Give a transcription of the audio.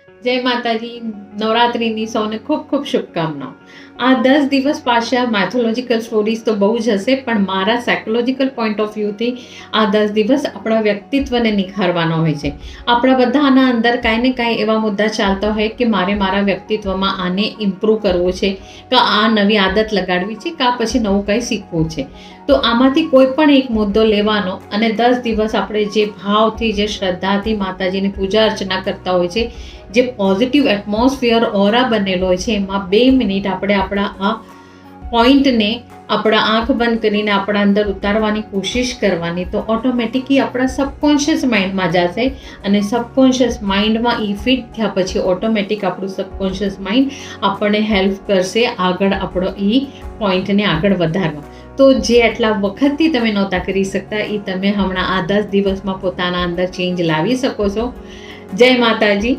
જય માતાજી. નવરાત્રિની સૌને ખૂબ ખૂબ શુભકામનાઓ. આ 10 દિવસ પાછા માથોલોજીકલ સ્ટોરીઝ તો બહુ જ હશે, પણ મારા સાયકોલોજીકલ પોઈન્ટ ઓફ વ્યૂથી આ 10 દિવસ આપણા વ્યક્તિત્વને નિખારવાનો હોય છે. આપણા બધાના અંદર કાંઈ ને કાંઈ એવા મુદ્દા ચાલતા હોય કે મારે મારા વ્યક્તિત્વમાં આને ઇમ્પ્રૂવ કરવું છે, કે આ નવી આદત લગાડવી છે, કે આ પછી નવું કંઈ શીખવું છે. તો આમાંથી કોઈ પણ એક મુદ્દો લેવાનો અને 10 દિવસ આપણે જે ભાવથી, જે શ્રદ્ધાથી માતાજીની પૂજા અર્ચના કરતા હોય છે, જે પોઝિટિવ એટમોસ્ફિયર ઓરા બનેલો હોય છે, એમાં 2 મિનિટ આપણે આપણા આ પોઈન્ટને આપણા આંખ બંધ કરીને આપણા અંદર ઉતારવાની કોશિશ કરવાની. તો ઓટોમેટિકલી આપણા સબકોન્શિયસ માઇન્ડમાં જશે અને સબકોન્શિયસ માઇન્ડમાં એ ફિટ થયા પછી ઓટોમેટિક આપણું સબકોન્શિયસ માઇન્ડ આપણને હેલ્પ કરશે આગળ આપણો એ પોઈન્ટને આગળ વધારવા. તો જે આટલા વખતથી તમે નહોતા કરી શકતા એ તમે હમણાં આ 10 દિવસમાં પોતાના અંદર ચેન્જ લાવી શકો છો. જય માતાજી.